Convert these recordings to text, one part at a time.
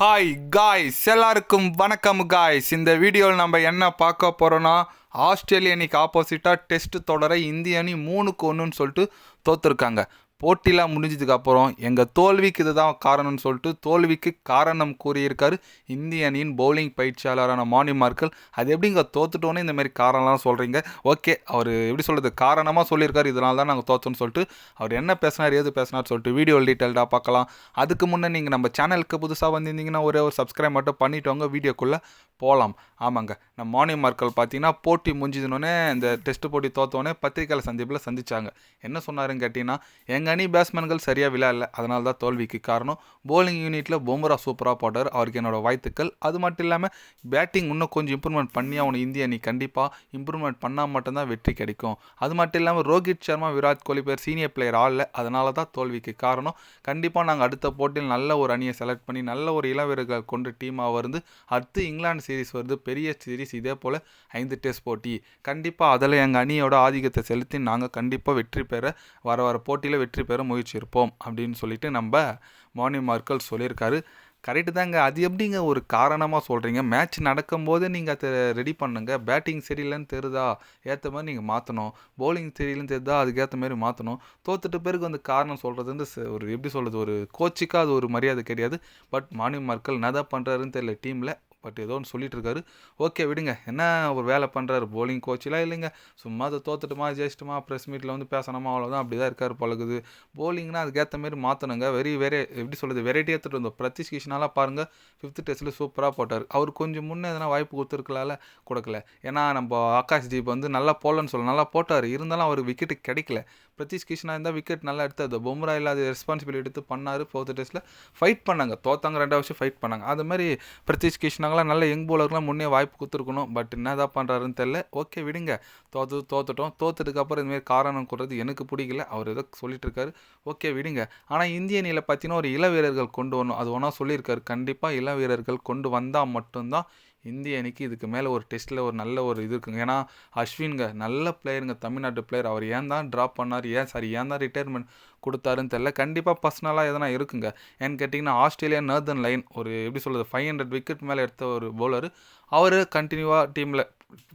Hi guys, எல்லாருக்கும் வணக்கம் guys. இந்த வீடியோவில் நம்ம என்ன பார்க்க போகிறோன்னா, ஆஸ்திரேலியா அணிக்கு ஆப்போசிட்டாக டெஸ்ட் தொடரை இந்திய அணி 3-1 சொல்லிட்டு தோற்றுருக்காங்க. போட்டிலாம் முடிஞ்சதுக்கப்புறம் எங்கள் தோல்விக்கு இதுதான் காரணம்னு சொல்லிட்டு தோல்விக்கு காரணம் கூறியிருக்காரு இந்திய அணியின் பவுலிங் பயிற்சியாளரான மானி மார்க்கல். அது எப்படிங்க தோத்துட்டோன்னே இந்த மாதிரி காரணம்லாம் சொல்கிறீங்க? ஓகே, அவர் எப்படி சொல்கிறது, காரணமாக சொல்லியிருக்காரு, இதனால தான் நாங்கள் தோற்றோன்னு சொல்லிட்டு அவர் என்ன பேசினார், ஏது பேசினார் சொல்லிட்டு வீடியோ டீட்டெயில்டாக பார்க்கலாம். அதுக்கு முன்னே நீங்கள் நம்ம சேனலுக்கு புதுசாக வந்திருந்தீங்கன்னா ஒரே ஒரு சப்ஸ்கிரைப் மட்டும் பண்ணிவிட்டவங்க வீடியோக்குள்ளே போகலாம். ஆமாங்க, நம்ம மானி மார்க்கல் பார்த்தீங்கன்னா போட்டி முடிஞ்சதுனோடனே இந்த டெஸ்ட் போட்டி தோற்றோடனே பத்திரிகையாளர் சந்திப்பில் சந்திச்சாங்க. என்ன சொன்னாருன்னு கேட்டிங்கன்னா, எங்கள் அணி பேட்ஸ்மேன்கள் சரியாக விளையாடல, அதனால தான் தோல்விக்கு காரணம். போலிங் யூனிட்டில் பும்ரா சூப்பராக போட்டார், அவருக்கு என்னோடய வாழ்த்துக்கள். அது மட்டும் இல்லாமல் பேட்டிங் இன்னும் கொஞ்சம் இம்ப்ரூவ்மெண்ட் பண்ணி அவனை இந்திய அணி கண்டிப்பாக இம்ப்ரூவ்மெண்ட் பண்ணால் மட்டும்தான் வெற்றி கிடைக்கும். அது மட்டும் இல்லாமல் ரோஹித் சர்மா, விராட் கோலி பேர் சீனியர் பிளேயர் ஆடல, அதனால தான் தோல்விக்கு காரணம். கண்டிப்பாக நாங்கள் அடுத்த போட்டியில் நல்ல ஒரு அணியை செலக்ட் பண்ணி நல்ல ஒரு இளவீரர்கள் கொண்டு டீமாக வருது. அடுத்து இங்கிலாந்து சீரிஸ் வருது, பெரிய சீரிஸ். இதே போல் 5 டெஸ்ட் போட்டி கண்டிப்பாக அதில் எங்கள் அணியோட ஆதிக்கத்தை செலுத்தி நாங்கள் கண்டிப்பாக வெற்றி பெற வர போட்டியில் வெற்றி பெற முயற்சி இருப்போம் அப்படின்னு சொல்லிட்டு நம்ம மானி மார்க்கல் சொல்லியிருக்காரு. கரெக்டு தாங்க. அது எப்படிங்க ஒரு காரணமாக சொல்கிறீங்க? மேட்ச் நடக்கும்போது நீங்கள் அதை ரெடி பண்ணுங்க. பேட்டிங் சரியில்லைன்னு தெரியுதா, ஏற்ற மாதிரி நீங்கள் மாற்றணும். பவுலிங் சரியில்லைன்னு தெரியுதா, அதுக்கேற்ற மாதிரி மாற்றணும். தோத்துட்டு பேருக்கு வந்து காரணம் சொல்கிறது வந்து ஒரு எப்படி சொல்கிறது, ஒரு கோச்சுக்காக அது ஒரு மரியாதை கிடையாது. பட் மானி மார்க்கல் என்ன தான் பண்ணுறாருன்னு தெரியல டீமில். பட் ஏதோ ஒன்று சொல்லிட்டு இருக்காரு. ஓகே விடுங்க, என்ன ஒரு வேலை பண்ணுறாரு போலிங் கோச்செலாம் இல்லைங்க. சும்மா அதை தோத்துட்டுமா ஜெயிச்சிட்டுமா ப்ரெஸ் மீட்டில் வந்து பேசணுமா, அவ்வளோதான். அப்படி தான் இருக்கார் பழகுது. போலிங்னா அதுக்கேற்ற மாரி மாற்றணுங்க. எப்படி சொல்கிறது, வெரைட்டி எடுத்துகிட்டு வந்தோம். பிரதீஷ் கிருஷ்ணாலாம் பாருங்கள், 5th டெஸ்ட்டில் சூப்பராக போட்டார். அவர் கொஞ்சம் முன்னே எதனா வாய்ப்பு கொடுத்துருக்கலாம்ல, கொடுக்கல. ஏன்னா நம்ம ஆகாஷ் தீப் வந்து நல்லா போடலன்னு சொல்ல, நல்லா போட்டார், இருந்தாலும் அவருக்கு விக்கெட்டு கிடைக்கல. பிரதீஷ் கிருஷ்ணா இருந்தால் விக்கெட் நல்லா எடுத்தார். பும்ரா இல்லாத ரெஸ்பான்சிபிலிட்டி எடுத்து பண்ணார். 4th டெஸ்ட்டில் ஃபைட் பண்ணாங்க, தோத்தாங்க, 2 வருஷம் ஃபைட் பண்ணாங்க. அது மாதிரி பிரதீஷ் கிருஷ்ணாங்களாம் நல்ல யங் பவுலர்லாம் முன்னே வாய்ப்பு கொடுத்துருக்கணும். பட் என்ன தான் பண்ணுறாருன்னு தெரில. ஓகே விடுங்க, தோத்துட்டோம். தோத்துட்டுக்கப்புறம் இதுமாரி காரணம் கொடுறது எனக்கு பிடிக்கல. அவர் ஏதோ சொல்லிட்டு இருக்காரு. ஓகே விடுங்க. ஆனால் இந்திய அணியில் பார்த்தீங்கன்னா ஒரு இள வீரர்கள் கொண்டு வரணும், அது ஒன்றா சொல்லியிருக்காரு. கண்டிப்பாக இள வீரர்கள் கொண்டு வந்தால் மட்டும்தான் இந்திய அணிக்கு இதுக்கு மேலே ஒரு டெஸ்ட்டில் ஒரு நல்ல ஒரு இது இருக்குங்க. ஏன்னா அஸ்வின்ங்க நல்ல பிளேயருங்க, தமிழ்நாட்டு பிளேயர். அவர் ஏன் தான் ட்ராப் பண்ணார், ஏன் தான் ரிட்டையர்மெண்ட் கொடுத்தாருன்னு தெரில. கண்டிப்பாக பர்சனலாக எதனா இருக்குங்க. ஏன்னு கேட்டிங்கன்னா, ஆஸ்திரேலியா நார்தர்ன் லைன் ஒரு எப்படி சொல்கிறது 500 விக்கெட் மேலே எடுத்த ஒரு பவுலர். அவர் கண்டினியூவாக டீமில்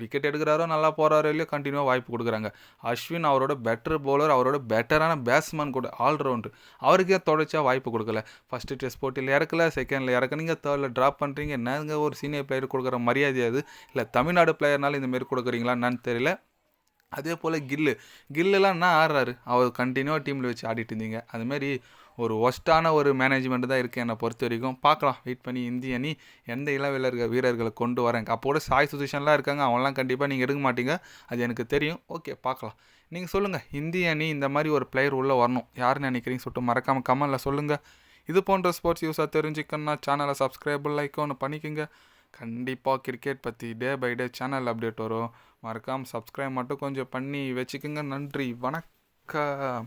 விக்கெட் எடுக்கிறாரோ, நல்லா போகிறாரோ இல்லையோ, கண்டினியூவாக வாய்ப்பு கொடுக்குறாங்க. அஸ்வின் அவரோட பெட்டர் பவுலர், அவரோட பெட்டரான பேட்ஸ்மேன் கூட, ஆல்ரவுண்டர். அவருக்கே தொடர்ச்சியாக வாய்ப்பு கொடுக்கல. ஃபஸ்ட்டு டெஸ்ட் போட்டியில் இறக்கல, செகண்டில் இறக்குனீங்க, தேர்டில் ட்ராப் பண்ணுறீங்க. என்னங்க ஒரு சீனியர் பிளேயர் கொடுக்குற மரியாதை அது? இல்லை தமிழ்நாடு பிளேயர்னால இந்தமாரி கொடுக்குறீங்களா என்னன்னு தெரியல. அதே போல் கில்லுலாம் என்ன ஆடுறாரு, அவர் கண்டினியூவாக டீமில் வச்சு ஆடிட்டு இருந்தீங்க. அதுமாரி ஒரு ஒஸ்ட்டான ஒரு மேனேஜ்மெண்ட் தான் இருக்குது என்னை பொறுத்த வரைக்கும். பார்க்கலாம், வெயிட் பண்ணி இந்திய அணி எந்த வீரர்களை கொண்டு வரேன். அப்போ கூட சாய் சுதர்ஷன்லாம் இருக்காங்க, அவங்களாம் கண்டிப்பாக நீங்கள் எடுக்க மாட்டீங்க, அது எனக்கு தெரியும். ஓகே பார்க்கலாம். நீங்கள் சொல்லுங்கள், இந்திய அணி இந்த மாதிரி ஒரு பிளேயர் உள்ளே வரணும், யாருன்னு நினைக்கிறீங்க சொல்லிட்டு மறக்காமல் கமெண்டில் சொல்லுங்கள். இது போன்ற ஸ்போர்ட்ஸ் யூஸாக தெரிஞ்சுக்கணுன்னா சேனலை சப்ஸ்கிரைப் லைக் ஒன்று பண்ணிக்கோங்க. கண்டிப்பாக கிரிக்கெட் பற்றி day by day channel update வரும். மறக்காமல் சப்ஸ்கிரைப் மட்டும் கொஞ்சம் பண்ணி வச்சுக்கோங்க. நன்றி, வணக்கம்.